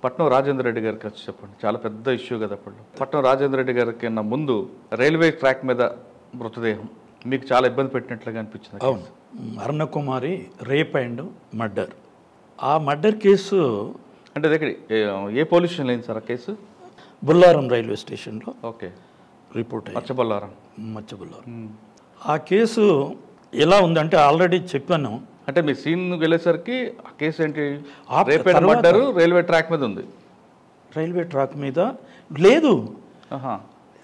పట్నం రాజేంద్ర రెడ్డి గారికి వచ్చి చెప్పండి. చాలా పెద్ద ఇష్యూ కదా అప్పుడు. పట్నం రాజేంద్ర రెడ్డి గారికి ముందు రైల్వే ట్రాక్ మీద మృతదేహం మీకు చాలా ఇబ్బంది పెట్టినట్లుగా అనిపించింది. అవును, అరుణకుమారి రేప్ అండ్ మర్డర్. ఆ మర్డర్ కేసు అంటే దగ్గర ఏ పోలీస్ స్టేషన్ లేదు సార్ ఆ కేసు? బుల్లారం రైల్వే స్టేషన్లో ఓకే రిపోర్ట్ అయ్యింది. మచ్చబుల్లారం. ఆ కేసు ఎలా ఉందంటే ఆల్రెడీ చెప్పాను. అంటే మీ సీన్ వెళ్ళేసరికి ఆ కేసు ఏంటి? Rape and murder railway track మీద ఉంది. రైల్వే ట్రాక్ మీద లేదు.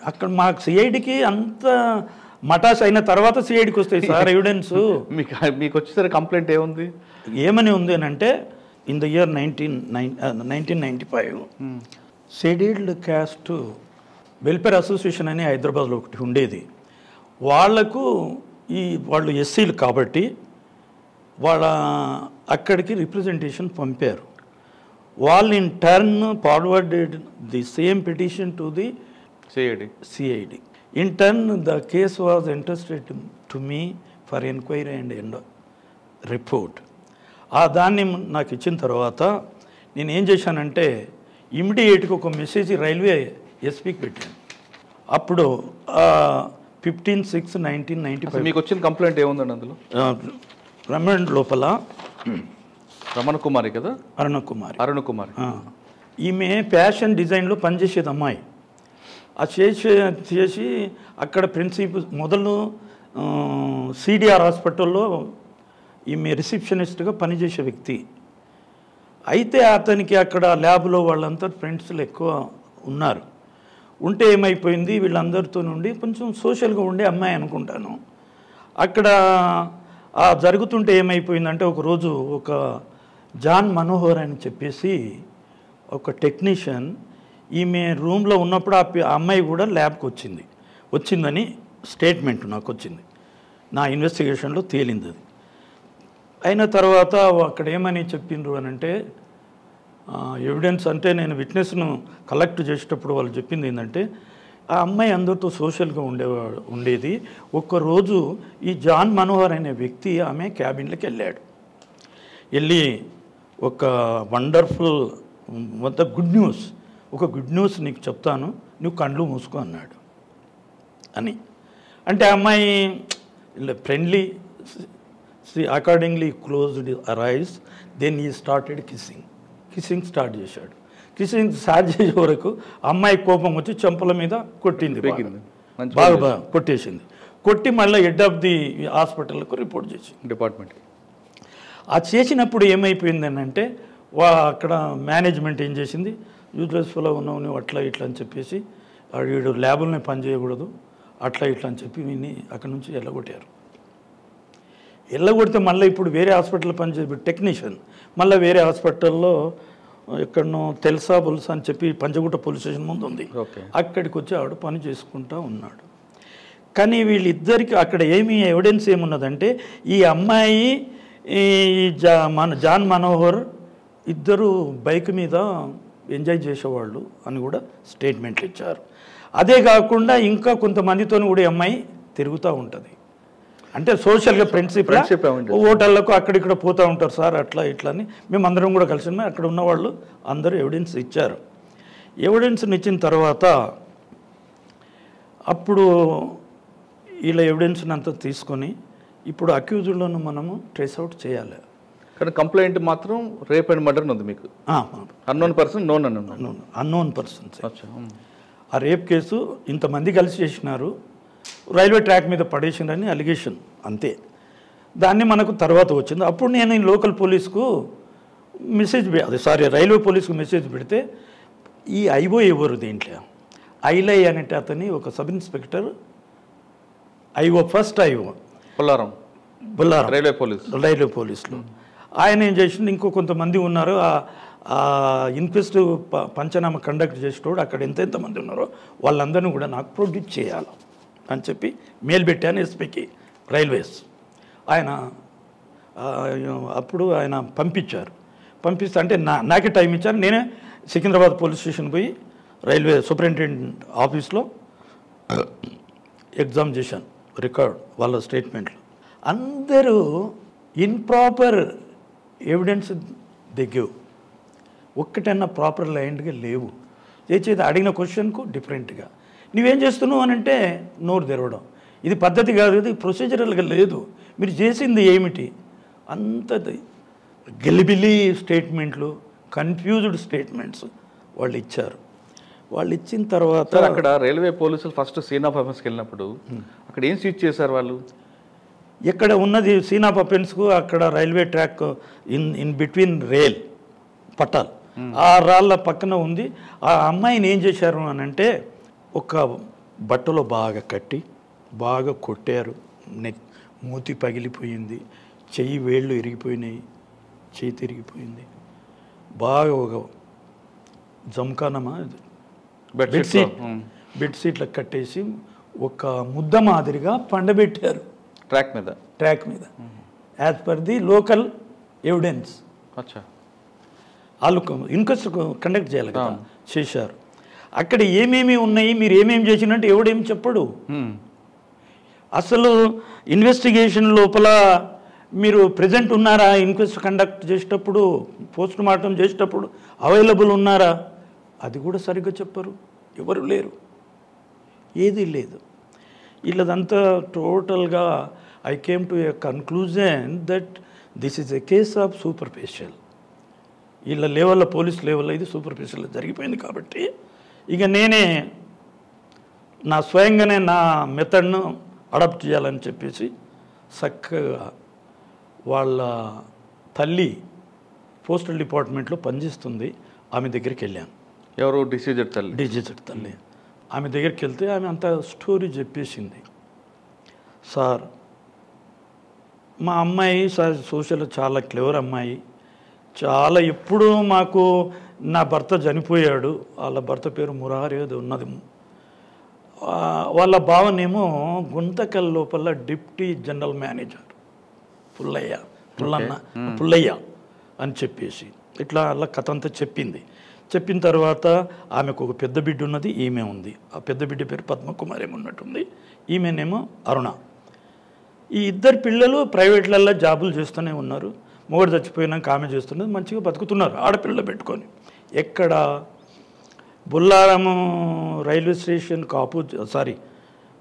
అక్కడ మాకు సిఐడికి అంత మటాస్ అయిన తర్వాత సిఐడికి వస్తాయి సార్ ఎవిడెన్స్. మీకు వచ్చేసరికి కంప్లైంట్ ఏముంది? ఏమని ఉంది అని అంటే in the year 1995 scheduled caste welfare association అని హైదరాబాద్లో ఒకటి ఉండేది. వాళ్ళు ఎస్సీలు కాబట్టి వాళ్ళ అక్కడికి రిప్రజెంటేషన్ పంపారు. వాళ్ళు in turn forwarded the same petition to the CID. In turn the case was interested to me for enquiry and report. దాన్ని నాకు ఇచ్చిన తర్వాత నేను ఏం చేశానంటే ఇమ్మీడియట్గా ఒక మెసేజ్ రైల్వే ఎస్పీకి పెట్టాను. అప్పుడు 15/6/1995 మీకు వచ్చిన కంప్లైంట్ ఏముందండి అందులో? రమణ్ లోపల రమణకుమారి కదా? అరుణకుమారి. ఈమె ఫ్యాషన్ డిజైన్లో పనిచేసేది అమ్మాయి. చేసి అక్కడ ప్రిన్సిపల్ మొదలు సిడిఆర్ హాస్పిటల్లో ఈమె రిసెప్షనిస్ట్గా పనిచేసే వ్యక్తి. అయితే అతనికి అక్కడ ల్యాబ్లో వాళ్ళంతా ఫ్రెండ్స్లు ఎక్కువ ఉన్నారు. ఉంటే ఏమైపోయింది, వీళ్ళందరితో నుండి కొంచెం సోషల్గా ఉండే అమ్మాయి అనుకుంటాను. అక్కడ జరుగుతుంటే ఏమైపోయిందంటే ఒకరోజు ఒక జాన్ మనోహర్ అని చెప్పేసి ఒక టెక్నీషియన్ ఈమె రూమ్లో ఉన్నప్పుడు ఆ అమ్మాయి కూడా ల్యాబ్కి వచ్చిందని స్టేట్మెంట్ నాకు వచ్చింది. నా ఇన్వెస్టిగేషన్లో తేలింది అది. అయిన తర్వాత అక్కడ ఏమని చెప్పిండ్రు అని అంటే ఎవిడెన్స్ అంటే నేను విట్నెస్ను కలెక్ట్ చేసేటప్పుడు వాళ్ళు చెప్పింది ఏంటంటే ఆ అమ్మాయి అందరితో సోషల్గా ఉండేది. ఒక్కరోజు ఈ జాన్ మనోహర్ అనే వ్యక్తి ఆమె క్యాబిన్లోకి వెళ్ళి ఒక వండర్ఫుల్ గుడ్ న్యూస్ నీకు చెప్తాను, నువ్వు కండ్లు మూసుకో అన్నాడు అని. అంటే అమ్మాయి friendly accordingly closed her eyes. Then he started kissing start చేశాడు. కిస్సింగ్ స్టార్ట్ చేసే వరకు అమ్మాయి కోపం వచ్చి చెంపల మీద కొట్టింది, బాగా కొట్టేసింది. కొట్టి మళ్ళీ హెడ్ ఆఫ్ ది హాస్పిటల్కు రిపోర్ట్ చేసింది డిపార్ట్మెంట్. చేసినప్పుడు ఏమైపోయింది అని అంటే అక్కడ మేనేజ్మెంట్ ఏం చేసింది, యూజ్లెస్ఫుల్గా ఉన్నావు నువ్వు అట్లా ఇట్లా అని చెప్పేసి వీడు ల్యాబుల్ని పని చేయకూడదు అట్లా ఇట్లా అని చెప్పి విని అక్కడి నుంచి ఎల్లగొడితే మళ్ళీ ఇప్పుడు వేరే హాస్పిటల్లో పనిచేసే టెక్నీషియన్ మళ్ళీ వేరే హాస్పిటల్లో ఎక్కడనో తెలుసా అని చెప్పి పంచగుట్ట పోలీస్ స్టేషన్ ముందు ఉంది, అక్కడికి వచ్చి ఆవిడ పని చేసుకుంటూ ఉన్నాడు. కానీ వీళ్ళిద్దరికి అక్కడ ఎవిడెన్స్ ఏమున్నదంటే ఈ అమ్మాయి జాన్ మనోహర్ ఇద్దరు బైక్ మీద ఎంజాయ్ చేసేవాళ్ళు అని కూడా స్టేట్మెంట్లు ఇచ్చారు. అదే కాకుండా ఇంకా కొంతమందితో కూడా అమ్మాయి తిరుగుతూ ఉంటుంది. అంటే సోషల్గా ఫ్రెండ్షిప్ హోటళ్ళకు అక్కడిక్కడ పోతూ ఉంటారు సార్ అట్లా ఇట్లా అని. మేమందరం కూడా కలిసి అక్కడ ఉన్నవాళ్ళు అందరూ ఎవిడెన్స్ ఇచ్చారు. ఎవిడెన్స్ని ఇచ్చిన తర్వాత అప్పుడు వీళ్ళ ఎవిడెన్స్ని అంతా తీసుకొని ఇప్పుడు అక్యూజ్డ్లను మనము ట్రేస్ అవుట్ చేయాలి. కానీ కంప్లైంట్ మాత్రం రేప్ అండ్ మర్డర్ ఉంది మీకు. Unknown person unknown persons. ఆ రేప్ కేసు ఇంతమంది కలిసి చేసినారు, రైల్వే ట్రాక్ మీద పడేసిందని అలిగేషన్ అంతే. దాన్ని మనకు తర్వాత వచ్చింది. అప్పుడు నేను లోకల్ పోలీస్కు రైల్వే పోలీస్కు మెసేజ్ పెడితే ఈ ఐఓ ఎవరు దీంట్లో ఐలై అనేటి అతని ఒక sub inspector first IO Bollaram railway పోలీసులో ఆయన ఏం చేసింది, ఇంకో కొంతమంది ఉన్నారు ఇన్క్వెస్ట్ పంచనామా కండక్ట్ చేసేటోడు అక్కడ ఎంతమంది ఉన్నారో వాళ్ళందరినీ కూడా నాకు ప్రొడ్యూస్ చేయాలి అని చెప్పి మెయిల్ పెట్టాను ఎస్పీకి రైల్వేస్. అప్పుడు ఆయన పంపిస్తే అంటే నాకే టైం ఇచ్చారు. నేనే సికింద్రాబాద్ పోలీస్ స్టేషన్ పోయి రైల్వే సూపరింటెండెంట్ ఆఫీస్లో ఎగ్జామ్ చేశాను, రికార్డ్ వాళ్ళ స్టేట్మెంట్లు. అందరూ ఇంప్రాపర్ ఎవిడెన్స్ దే గివ్. ఒక్కటన్నా ప్రాపర్ లైన్డ్గా లేవు. చేసేది అడిగిన క్వశ్చన్కు డిఫరెంట్గా నువ్వేం చేస్తున్నావు అని అంటే నోరు తెరవడం. ఇది పద్ధతి కాదు, ఇది ప్రొసీజరల్గా లేదు. మీరు చేసింది ఏమిటి? అంత గెలిబిలి స్టేట్మెంట్లు, కన్ఫ్యూజ్డ్ స్టేట్మెంట్స్ వాళ్ళు ఇచ్చారు. వాళ్ళు ఇచ్చిన తర్వాత అక్కడ రైల్వే పోలీసులు ఫస్ట్ సీన్ ఆఫ్ అఫెన్స్కి వెళ్ళినప్పుడు అక్కడ ఏం సీజ్ చేశారు వాళ్ళు? ఎక్కడ ఉన్నది సీన్ ఆఫ్ అఫెన్స్కు అక్కడ railway track in between rail పట్టాలు ఆ రాళ్ళ పక్కన ఉంది. ఆ అమ్మాయిని ఏం చేశారు అని అంటే ఒక బట్టలో బాగా కట్టి బాగా కొట్టారు. మూతి పగిలిపోయింది, చెయ్యి వేళ్ళు ఇరిగిపోయినాయి, చెయ్యి తిరిగిపోయింది. బాగా ఒక జంకానమా బెడ్షీట్లకు కట్టేసి ఒక ముద్ద మాదిరిగా పండబెట్టారు ట్రాక్ మీద as per the local evidence. వాళ్ళు ఇన్క్వెస్ట్ కండక్ట్ చేయాలి కదా, చేశారు. అక్కడ ఏమేమి ఉన్నాయి, మీరు ఏమేమి చేసినట్టు ఎవడేమి చెప్పడు. అసలు ఇన్వెస్టిగేషన్ లోపల మీరు ప్రజెంట్ ఉన్నారా, ఇన్క్వెస్ట్ కండక్ట్ చేసేటప్పుడు, పోస్ట్ మార్టం చేసేటప్పుడు అవైలబుల్ ఉన్నారా, అది కూడా సరిగ్గా చెప్పరు. ఎవరు లేరు, ఏది లేదు. వీళ్ళదంతా టోటల్గా I came to A conclusion that this is a case of superficial. వీళ్ళ లెవెల్లో, పోలీస్ లెవెల్లో ఇది సూపర్ఫిషియల్ జరిగిపోయింది. కాబట్టి ఇక నేనే నా స్వయంగానే నా మెథడ్ను అడాప్ట్ చేయాలని చెప్పేసి చక్కగా వాళ్ళ తల్లి పోస్టల్ డిపార్ట్మెంట్లో పనిచేస్తుంది, ఆమె దగ్గరికి వెళ్ళాను. ఎవరు? డిసీజెడ్ తల్లి. ఆమె దగ్గరికి వెళ్తే ఆమె అంత స్టోరీ చెప్పేసింది. సార్, మా అమ్మాయి సోషల్ చాలా క్లెవర్ అమ్మాయి, చాలా ఎప్పుడూ మాకు నా భర్త చనిపోయాడు, వాళ్ళ భర్త పేరు మురారి అది ఉన్నది. వాళ్ళ భావనేమో గుంతకల్ లోపల డిప్టీ జనరల్ మేనేజర్ పుల్లయ్య అని చెప్పేసి ఇట్లా అలా కథ అంతా చెప్పింది. చెప్పిన తర్వాత ఆమెకు ఒక పెద్ద బిడ్డ ఉన్నది, ఈమె ఉంది. ఆ పెద్ద బిడ్డ పేరు పద్మకుమారి ఉన్నట్టుంది, ఈమెనేమో అరుణ. ఈ ఇద్దరు పిల్లలు ప్రైవేట్లలో జాబులు చేస్తూనే ఉన్నారు. మొగుడు చచ్చిపోయినాక ఆమె చేస్తున్నది, మంచిగా బతుకుతున్నారు ఆడపిల్లలు పెట్టుకొని. ఎక్కడ? బొల్లారము రైల్వే స్టేషన్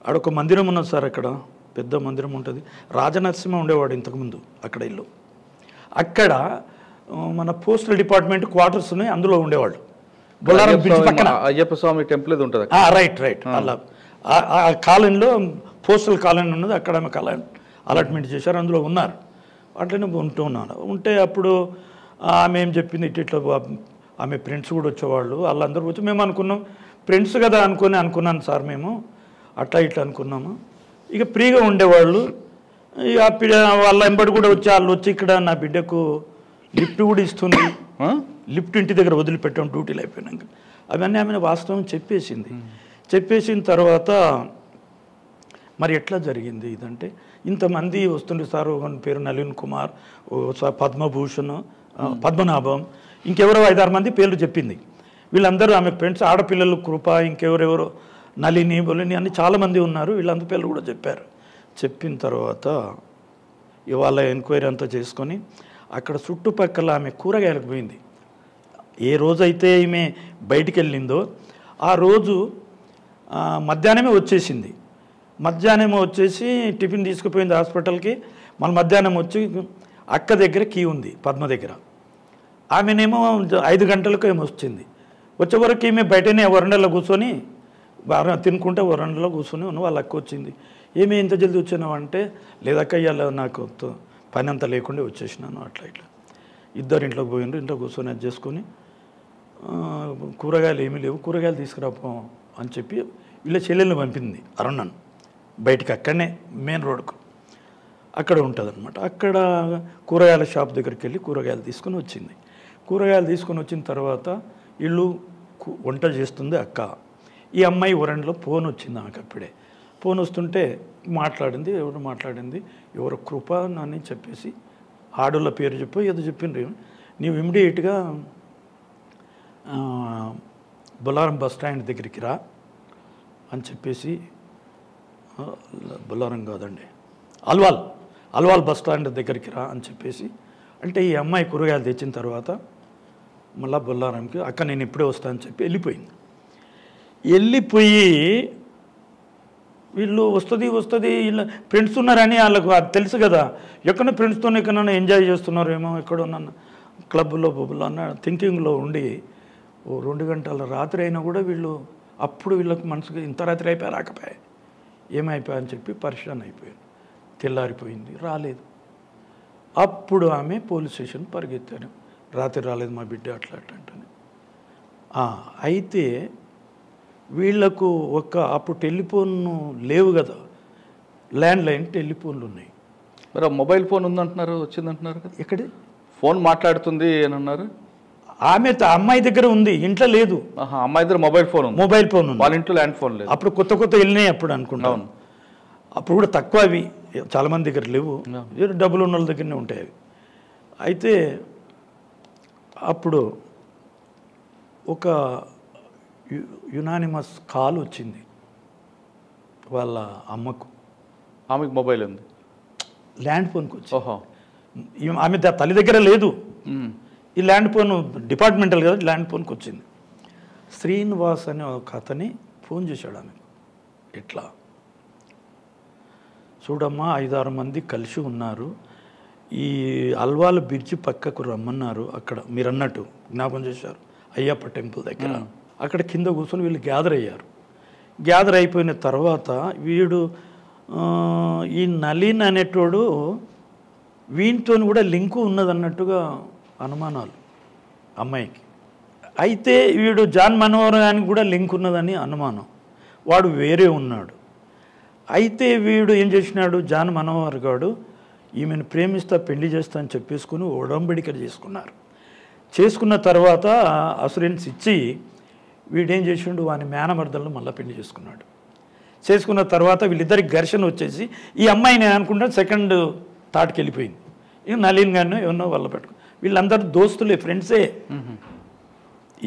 ఆడొక మందిరం ఉన్నది సార్, అక్కడ పెద్ద మందిరం ఉంటుంది. రాజనరసింహ ఉండేవాడు ఇంతకుముందు అక్కడ ఇల్లు. అక్కడ మన పోస్టల్ డిపార్ట్మెంట్ క్వార్టర్స్ ఉన్నాయి, అందులో ఉండేవాళ్ళు. బొల్లారం బ్రిడ్జ్ పక్కన అయ్యప్ప స్వామి టెంపుల్ ఉంటుంది. రైట్ అలా ఆ కాలనీలో పోస్టల్ కాలనీ ఉన్నది, అక్కడ ఆమె అలాట్మెంట్ చేశారు, అందులో ఉన్నారు. అట్లనే ఉంటే అప్పుడు ఆమె ఏం చెప్పింది, ఇట్లా ఆమె ఫ్రెండ్స్ కూడా వచ్చేవాళ్ళు, వాళ్ళందరూ వచ్చి మేము అనుకున్నాం ఫ్రెండ్స్ కదా అనుకున్నాను సార్, మేము అట్లా ఇట్లా అనుకున్నాము. ఇక ఫ్రీగా ఉండేవాళ్ళు. ఇక వాళ్ళ వెంబడి కూడా వచ్చి వాళ్ళు వచ్చి ఇక్కడ నా బిడ్డకు లిఫ్ట్ కూడా ఇస్తుంది, లిఫ్ట్ ఇంటి దగ్గర వదిలిపెట్టాం డ్యూటీలు అయిపోయినాక. అవన్నీ ఆమె వాస్తవం చెప్పేసిన తర్వాత మరి ఎట్లా జరిగింది ఇదంటే, ఇంతమంది వస్తుండే సార్, ఒక పేరు నలిన్ కుమార్, పద్మభూషణ్, పద్మనాభం, ఇంకెవరో 5-6 మంది పేర్లు చెప్పింది. వీళ్ళందరూ ఆమె ఫ్రెండ్స్, ఆడపిల్లలు కృప, ఇంకెవరెవరో నలిని బొలిని అన్ని చాలామంది ఉన్నారు. వీళ్ళందరూ పేర్లు కూడా చెప్పారు. చెప్పిన తర్వాత ఇవాళ ఎంక్వైరీ అంతా చేసుకొని అక్కడ చుట్టుపక్కల ఆమె కూరగాయలకు పోయింది. ఏ రోజైతే ఈమె బయటికి వెళ్ళిందో ఆ రోజు మధ్యాహ్నమే వచ్చేసింది. వచ్చేసి టిఫిన్ తీసుకుపోయింది హాస్పిటల్కి. మళ్ళీ మధ్యాహ్నం వచ్చి అక్క దగ్గర కీ ఉంది, పద్మ దగ్గర. ఆమెనేమో 5 గంటలకు ఏమో వచ్చింది. వచ్చే వరకు ఈమె బయటనే వరండాలో కూర్చొని తినుకుంటే వరండాలో కూర్చొని ఉన్న వాళ్ళ అక్క వచ్చింది. ఏమి ఇంత జల్దీ వచ్చినావు అంటే, లేదక్క ఇవాళ నాకు పని అంతా లేకుండా వచ్చేసినాను, అట్లా ఇట్లా. ఇద్దరు ఇంట్లోకి పోయినారు, ఇంట్లో కూర్చొని అది చేసుకొని కూరగాయలు ఏమీ లేవు, కూరగాయలు తీసుకురాపో అని చెప్పి వీళ్ళ చెల్లెల్ని పంపింది అరుణన్ బయటికి. అక్కడనే మెయిన్ రోడ్కు అక్కడ ఉంటుంది అనమాట. అక్కడ కూరగాయల షాప్ దగ్గరికి వెళ్ళి కూరగాయలు తీసుకొని వచ్చింది. కూరగాయలు తీసుకొని వచ్చిన తర్వాత వీళ్ళు వంట చేస్తుంది అక్క. ఈ అమ్మాయి వరండాలో ఫోన్ వచ్చింది ఆమెకు. అప్పుడే ఫోన్ వస్తుంటే మాట్లాడింది. ఎవరు కృప అని చెప్పేసి ఆడోళ్ళ పేరు చెప్పి ఏదో చెప్పిండ్రు. నీవు ఇమ్మీడియట్గా బొల్లారం బస్ స్టాండ్ దగ్గరికి రా అని చెప్పేసి, బొల్లారం కాదండి, అల్వాల్ బస్ స్టాండ్ దగ్గరికి రా అని చెప్పేసి అంటే, ఈ అమ్మాయి కూరగాయలు తెచ్చిన తర్వాత మళ్ళీ బొల్లారంకి అక్క నేను ఇప్పుడే వస్తానని చెప్పి వెళ్ళిపోయింది. వెళ్ళిపోయి వీళ్ళు వస్తుంది వీళ్ళు ఫ్రెండ్స్ ఉన్నారని వాళ్ళకు అది తెలుసు కదా, ఎక్కడో ఫ్రెండ్స్తో ఎక్కడన్నా ఎంజాయ్ చేస్తున్నారు ఏమో, ఎక్కడో నన్ను క్లబ్లో బొబ్బులో అన్న థింకింగ్లో ఉండి 2 గంటల రాత్రి అయినా కూడా వీళ్ళు అప్పుడు వీళ్ళకి మనసుకి ఇంత రాత్రి అయిపోయా రాకపోయా ఏమైపోయా అని చెప్పి పరిశాన్ అయిపోయారు. తెల్లారిపోయింది, రాలేదు. అప్పుడు ఆమె పోలీస్ స్టేషన్ పరిగెత్తారు, రాత్రి రాలేదు మా బిడ్డ అట్లా అంటని. అయితే వీళ్లకు అప్పుడు టెలిఫోన్ లేవు కదా, ల్యాండ్ లైన్ టెలిఫోన్లు ఉన్నాయి. మరి మొబైల్ ఫోన్ ఉందంటున్నారు, వచ్చిందంటున్నారు కదా, ఎక్కడి ఫోన్ మాట్లాడుతుంది అని అన్నారు. ఆమె అమ్మాయి దగ్గర ఉంది, ఇంట్లో లేదు. అమ్మాయి దగ్గర మొబైల్ ఫోన్ ఉంది, మొబైల్ ఫోన్ ఉంది, వాళ్ళ ఇంట్లో ల్యాండ్ ఫోన్ లేదు. అప్పుడు కొత్త వెళ్ళినాయి అప్పుడు అనుకుంటాను. అప్పుడు కూడా తక్కువ, అవి చాలామంది దగ్గర లేవు, డబ్బులు ఉన్న వాళ్ళ దగ్గరనే ఉంటాయి అవి. అయితే అప్పుడు ఒక యునానిమస్ కాల్ వచ్చింది వాళ్ళ అమ్మకు. ఆమెకు మొబైల్ ఉంది, ల్యాండ్ ఫోన్కి వచ్చి. ఓహో, ఆమె తల్లి దగ్గర లేదు. ఈ ల్యాండ్ ఫోన్ డిపార్ట్మెంటల్ కదా, ల్యాండ్ ఫోన్కి వచ్చింది. శ్రీనివాస్ అనే ఒక అతని ఫోన్ చేశాడు ఆమెకు, ఇట్లా చూడమ్మా 5-6 మంది కలిసి ఉన్నారు, ఈ అల్వాల బ్రిడ్జి పక్కకు రమ్మన్నారు, అక్కడ మీరు అన్నట్టు జ్ఞాపకం చేశారు అయ్యప్ప టెంపుల్ దగ్గర. అక్కడ కింద కూర్చొని వీళ్ళు గ్యాదర్ అయ్యారు. గ్యాదర్ అయిపోయిన తర్వాత వీడు ఈ నలీన్ అనేటోడు వీనితో కూడా లింకు ఉన్నదన్నట్టుగా అనుమానాలు అమ్మాయికి. అయితే వీడు జాన్ మనోహరానికి కూడా లింక్ ఉన్నదని అనుమానం, వాడు వేరే ఉన్నాడు. అయితే వీడు ఏం చేసినాడు, జాన్ మనోహర్ గారు ఈమెను ప్రేమిస్తా పెళ్లి చేస్తా అని చెప్పేసుకుని ఒడంబడిక చేసుకున్నారు. చేసుకున్న తర్వాత అసురెన్స్ ఇచ్చి వీడేం చేసిండు, వాని మేనమర్దలను మళ్ళీ పెళ్లి చేసుకున్నాడు. చేసుకున్న తర్వాత వీళ్ళిద్దరికి ఘర్షణ వచ్చేసి ఈ అమ్మాయిని అనుకుంటా సెకండ్ థాట్కి వెళ్ళిపోయింది. ఇక నలీన్ గారినో ఏమన్నా వాళ్ళ పెట్టుకో, వీళ్ళందరూ దోస్తులే, ఫ్రెండ్సే.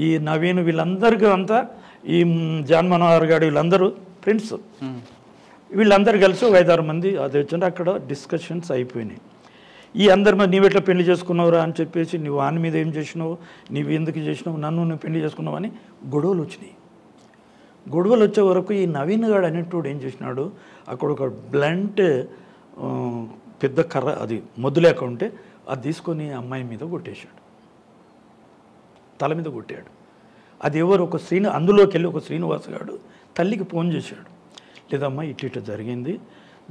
ఈ నవీన్ వీళ్ళందరికీ అంతా, ఈ జాన్ మనోహర్ గారు వీళ్ళందరూ ఫ్రెండ్స్. వీళ్ళందరూ కలిసి 5-6 మంది అది వచ్చింటే అక్కడ డిస్కషన్స్ అయిపోయినాయి. ఈ అందరి మీద నీవెట్లా పెళ్లి చేసుకున్నావురా అని చెప్పేసి, నువ్వు వాని మీద ఏం చేసినావు, నీవు ఎందుకు చేసినావు, నువ్వు పెళ్లి చేసుకున్నావు అని గొడవలు వచ్చినాయి. గొడవలు వచ్చే వరకు ఈ నవీన్ గాడు అనేటోడు ఏం చేసినాడు, అక్కడ ఒక బ్లంట్ పెద్ద కర్ర, అది మొద్దు లేక ఉంటే అది తీసుకొని అమ్మాయి మీద కొట్టేశాడు, తల మీద కొట్టాడు. అది ఎవరు ఒక అందులోకి వెళ్ళి ఒక శ్రీనివాస్ గాడు తల్లికి ఫోన్ చేశాడు, లేదమ్మా ఇటు జరిగింది.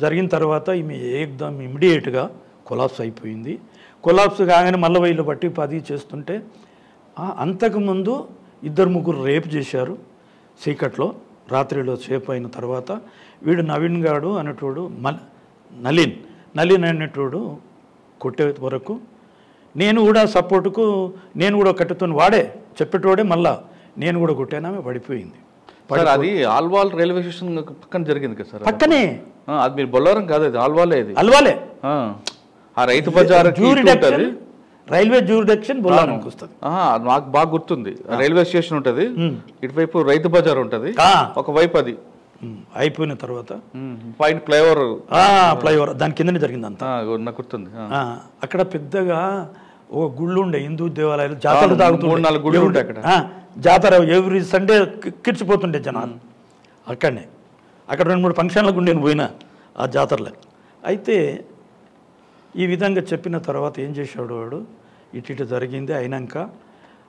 జరిగిన తర్వాత ఈమె ఏకదమ్ ఇమ్మీడియట్గా కొలాప్స్ అయిపోయింది. కొలాప్స్ కాగానే మళ్ళీ వీళ్ళు బట్టి 10 చేస్తుంటే, అంతకుముందు 2-3 రేపు చేశారు చీకట్లో, రాత్రిలో సేపు అయిన తర్వాత వీడు నవీన్ గాడు అనేటోడు నలీన్ అనేటోడు కొట్టే వరకు నేను కూడా సపోర్టుకు, నేను కూడా కట్టుతాను, వాడే చెప్పేటోడే మళ్ళా నేను కూడా కొట్టాను, ఆమె పడిపోయింది. అది ఆల్వాల్ రైల్వే స్టేషన్ పక్కన జరిగింది కదా సార్, పక్కనే. అది మీరు బొల్లారం కాదు, అది ఆల్వాలే. అది అల్వాలే, ఆ రైతు బజార్ రైల్వే జ్యూరిడిక్షన్ బొల్లారంకి వస్తుంది. నాకు బాగా గుర్తుంది, రైల్వే స్టేషన్ ఉంటుంది, ఇటువైపు రైతు బజార్ ఉంటుంది, ఒకవైపు అది అయిపోయిన తర్వాత పైన ఫ్లైఓవర్ దాని కిందనే జరిగింది అంతా, నాకు గుర్తుంది. అక్కడ పెద్దగా ఒక గుళ్ళు ఉండే, హిందూ దేవాలయాలు, జాతరలు తాగుతుండే, 3-4 గుళ్ళు ఉంటాయి అక్కడ. జాతర ఎవ్రీ సండే కిర్చిపోతుండే జనాలు అక్కడనే. అక్కడ 2-3 ఫంక్షన్లకు ఉండేది పోయినా ఆ జాతరలకు. అయితే ఈ విధంగా చెప్పిన తర్వాత ఏం చేశాడు వాడు, ఇటు జరిగింది అయినాక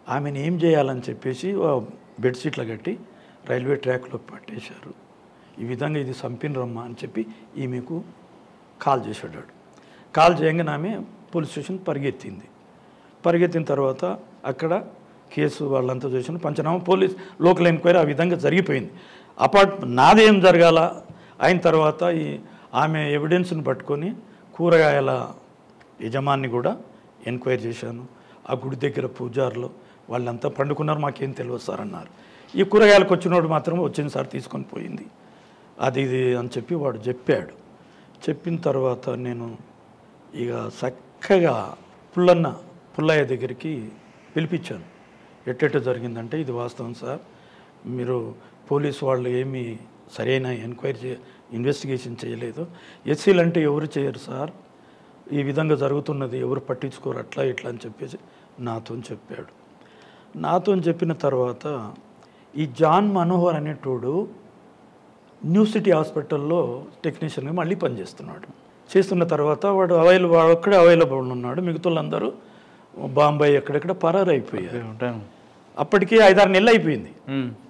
ఆమెను ఏం చేయాలని చెప్పేసి బెడ్షీట్లు కట్టి రైల్వే ట్రాక్లో పట్టేశారు. ఈ విధంగా ఇది చంపినరమ్మా అని చెప్పి ఈమెకు కాల్ చేశాడు. కాల్ చేయగానే ఆమె పోలీస్ స్టేషన్ పరిగెత్తిన తర్వాత అక్కడ కేసు వాళ్ళంతా చేసిన పంచనామా, పోలీస్ లోకల్ ఎంక్వైరీ ఆ విధంగా జరిగిపోయింది. నాదేం జరగాల అయిన తర్వాత ఆమె ఎవిడెన్స్ని పట్టుకొని కూరగాయల యజమాని కూడా ఎంక్వైరీ చేశాను. ఆ గుడి దగ్గర పూజారులు వాళ్ళంతా పండుకున్నారు, మాకేం తెలియదు సార్ అన్నారు. ఈ కూరగాయలకు వచ్చినోడు మాత్రం వచ్చింది సార్, తీసుకొని పోయింది అది ఇది అని చెప్పి వాడు చెప్పాడు. చెప్పిన తర్వాత నేను ఇక చక్కగా పుల్లయ్య దగ్గరికి పిలిపించాను. ఎట్టెట్ట జరిగిందంటే, ఇది వాస్తవం సార్, మీరు పోలీసు వాళ్ళు ఏమీ సరైన ఇన్వెస్టిగేషన్ చేయలేదు, ఎస్సీలు అంటే ఎవరు చేయరు సార్, ఈ విధంగా జరుగుతున్నది ఎవరు పట్టించుకోరు, అట్లా ఇట్లా అని చెప్పేసి నాతో చెప్పాడు. నాతో చెప్పిన తర్వాత ఈ జాన్ మనోహర్ అనేటోడు న్యూ సిటీ హాస్పిటల్లో టెక్నీషియన్గా మళ్ళీ పనిచేస్తున్నాడు. చేస్తున్న తర్వాత వాడు ఒక్కడే అవైలబుల్ ఉన్నాడు. మిగతా వాళ్ళందరూ బాంబాయి ఎక్కడెక్కడ పరారైపోయారు. అప్పటికి 5-6 నెలలు అయిపోయింది.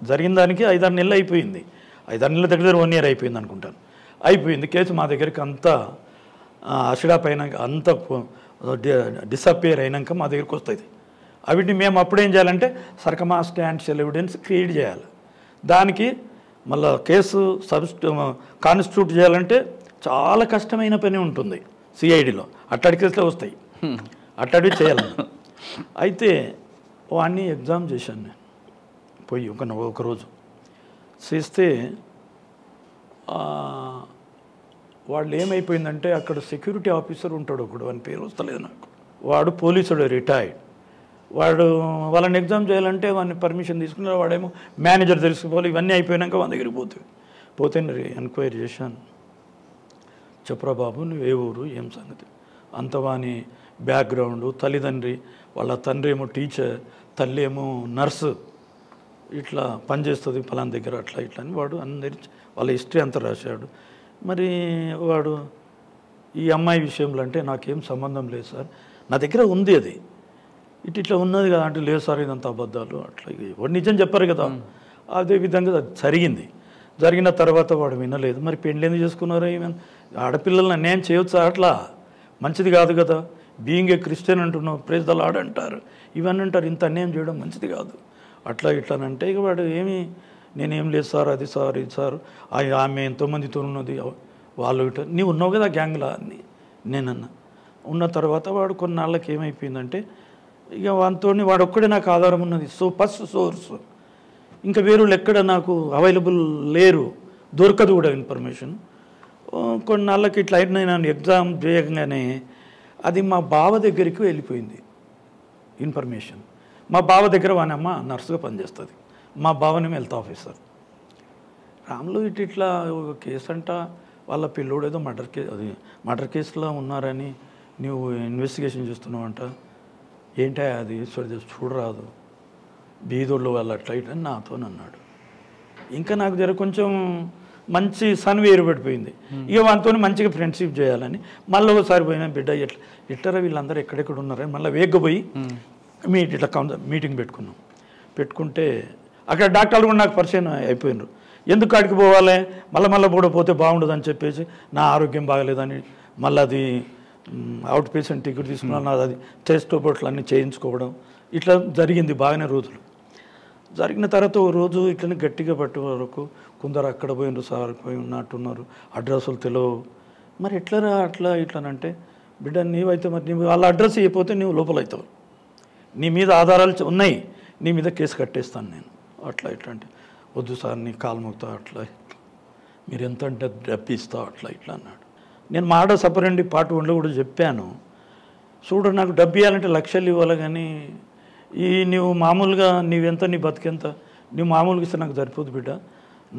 జరిగిన దానికి 5-6 నెలలు అయిపోయింది. 5-6 నెలల దగ్గర 1 year అయిపోయింది అనుకుంటాను. అయిపోయింది కేసు. మా దగ్గరికి అంతా అషిడాప్ అయినాక అంతా డిసప్పేర్ అయినాక మా దగ్గరికి వస్తుంది. అవిటిని మేము అప్పుడేం చేయాలంటే సర్కమాస్టాన్షియల్ ఎవిడెన్స్ క్రియేట్ చేయాలి. దానికి మళ్ళీ కేసు కాన్స్టిట్యూట్ చేయాలంటే చాలా కష్టమైన పని ఉంటుంది. సిఐడిలో అట్లాంటి కేసులే వస్తాయి, అట్లాంటివి చేయాలి. అయితే వాడిని ఎగ్జామ్ చేశాను నేను పోయి ఒకరోజు చేస్తే వాళ్ళు ఏమైపోయిందంటే అక్కడ సెక్యూరిటీ ఆఫీసర్ ఉంటాడు ఒకడు, అని పేరు వస్తలేదు నాకు. వాడు పోలీసుడు, రిటైర్డ్. వాడు వాళ్ళని ఎగ్జామ్ చేయాలంటే వాడిని పర్మిషన్ తీసుకున్నారు. వాడేమో మేనేజర్ తెలుసుకోవాలి. ఇవన్నీ అయిపోయినాక వాళ్ళ దగ్గరికి పోతే ఎంక్వైరీ చేశాను. చెప్పురా బాబు నువ్వు ఏ ఊరు, ఏం సంగతి అంత. వాని బ్యాక్గ్రౌండ్, తల్లిదండ్రి, వాళ్ళ తండ్రి ఏమో టీచర్, తల్లి ఏమో నర్సు, ఇట్లా పనిచేస్తుంది ఫలానా దగ్గర, అట్లా ఇట్లా అని వాడు అందరి వాళ్ళ హిస్టరీ అంతా రాశాడు. మరి వాడు ఈ అమ్మాయి విషయంలో అంటే నాకేం సంబంధం లేదు సార్, నా దగ్గర ఉంది అది, ఇట్లా ఉన్నది కదా అంటే లేదు సార్ ఇదంతా అబద్ధాలు అట్లా. వాడు నిజం చెప్పారు కదా. అదే విధంగా అది జరిగింది. జరిగిన తర్వాత వాడు వినలేదు. మరి పెళ్ళి ఎందుకు చేసుకున్నారో, ఆడపిల్లల్ని అన్యాయం చేయొచ్చా, అట్లా మంచిది కాదు కదా. బీయింగ్ ఏ క్రిస్టియన్ అంటున్నావు, ప్రైజ్ ద లార్డ్ అంటారు, ఇవన్నీ అంటారు, ఇంత అన్యాయం చేయడం మంచిది కాదు అట్లా ఇట్లా అని అంటే, ఇక వాడు నేనేం లేదు సార్, అది సార్, ఇది సార్, ఆమె ఎంతోమందితో ఉన్నది, వాళ్ళు ఇట్లా, నీవు ఉన్నావు కదా గ్యాంగ్లా అని నేనన్నా. ఉన్న తర్వాత వాడు కొన్నాళ్ళకి ఏమైపోయిందంటే ఇక వాటితో వాడు ఒక్కడే నాకు ఆధారం ఉన్నది. ఫస్ట్ సోర్స్, ఇంకా వేరేళ్ళు ఎక్కడ నాకు అవైలబుల్ లేరు, దొరకదు కూడా ఇన్ఫర్మేషన్. కొన్నాళ్ళకి ఇట్లా నేను ఎగ్జామ్ చేయగానే అది మా బావ దగ్గరికి వెళ్ళిపోయింది ఇన్ఫర్మేషన్. మా బావ దగ్గర వానమ్మ నర్సుగా పనిచేస్తుంది, మా బావనేమో హెల్త్ ఆఫీసర్. రాములు ఇట్లా ఒక కేసు అంట, వాళ్ళ పిల్లోడు ఏదో మర్డర్ కేసులో ఉన్నారని నువ్వు ఇన్వెస్టిగేషన్ చేస్తున్నావు అంట, ఏంటా అది చూడరాదు, బీదోళ్ళు వాళ్ళు అట్లా ఇట్లా అని నాతో అన్నాడు. ఇంకా నాకు జర కొంచెం మంచి సన్వి ఏర్పడిపోయింది. ఇక వాళ్ళతో మంచిగా ఫ్రెండ్షిప్ చేయాలని మళ్ళీ ఒకసారి పోయినా, బిడ్డ ఇట్లరా వీళ్ళందరూ ఎక్కడెక్కడ ఉన్నారని మళ్ళీ వేగపోయి ఇట్లా మీటింగ్ పెట్టుకుంటే అక్కడ డాక్టర్లు కూడా నాకు పరిచయం అయిపోయినారు. ఎందుకు కాడికి పోవాలి, మళ్ళీ కూడా పోతే బాగుండదు అని చెప్పేసి, నా ఆరోగ్యం బాగలేదని మళ్ళీ అది అవుట్ పేషెంట్ టికెట్ తీసుకున్నాను, అది టెస్ట్ బొట్లు అన్నీ చేయించుకోవడం ఇట్లా జరిగింది బాగానే రోజులు. జరిగిన తర్వాత ఓ రోజు ఇట్లనే గట్టిగా పట్టే వరకు కొందరు అక్కడ పోయినారు, సార్ పోయి ఉన్నట్టున్నారు, అడ్రస్లు తెలియవు, మరి ఎట్లరా అట్లా ఇట్లానంటే, బిడ్డ నీవైతే మరి నీవు వాళ్ళ అడ్రస్ ఇవ్వకపోతే నీవు లోపల అవుతావు, నీ మీద ఆధారాలు ఉన్నాయి, నీ మీద కేసు కట్టేస్తాను నేను అట్లా ఇట్లా అంటే, వద్దు సార్ నీ కాలు మొక్తా అట్లా, మీరు ఎంత అంటే డబ్బిస్తా అట్లా ఇట్లా అన్నాడు. నేను మాట సపరండి పార్ట్ 1లో కూడా చెప్పాను, చూడు నాకు డబ్బు ఇవ్వాలంటే లక్షలు ఇవ్వాలి, కానీ నువ్వు మామూలుగా నీవెంత, నీ బతికెంత, నువ్వు మామూలుగా ఇస్తే నాకు సరిపోదు బిడ్డ,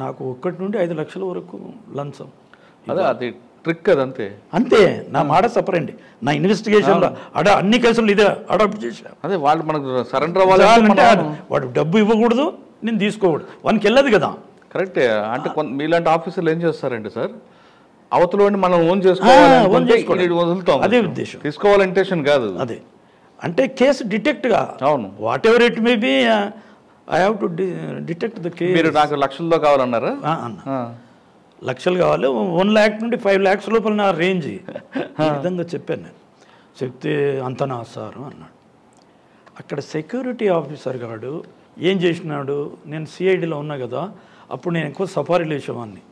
నాకు 1 నుండి 5 లక్షల వరకు లంచం. అదే అది ట్రిక్ అదంతే. అంతే, నా మాట సపరండి. నా ఇన్వెస్టిగేషన్లో అన్ని కేసులు ఇదే అడాప్ట్ చేశాను. అదే వాళ్ళు మనకు సరెండర్ అవ్వాలంటే వాడు డబ్బు ఇవ్వకూడదు, నేను తీసుకోకూడదు, వానికి వెళ్ళదు కదా. కరెక్టే. అంటే మీలాంటి ఆఫీసర్లు ఏం చేస్తారంటే సార్, అవతలని మనం ఓన్ చేసుకోవాలి, అదే ఉద్దేశం, తీసుకోవాలి ఇంటెన్షన్ కాదు. అదే అంటే కేసు డిటెక్ట్గా, అవును, what ever it may be, I have to detect the case. మీరు నాకు లక్షల్లో కావాలన్నారా? అన్న లక్షలు కావాలి, 1 lakh నుండి 5 lakhs లోపల నా రేంజ్, ఈ విధంగా చెప్పాను నేను. చెప్తే అంతనా సారు అన్నాడు. అక్కడ సెక్యూరిటీ ఆఫీసర్ గాడు ఏం చేసినాడు, నేను సిఐడిలో ఉన్నా కదా, అప్పుడు నేను ఎక్కువ సఫారీలు వేసేవాడిని,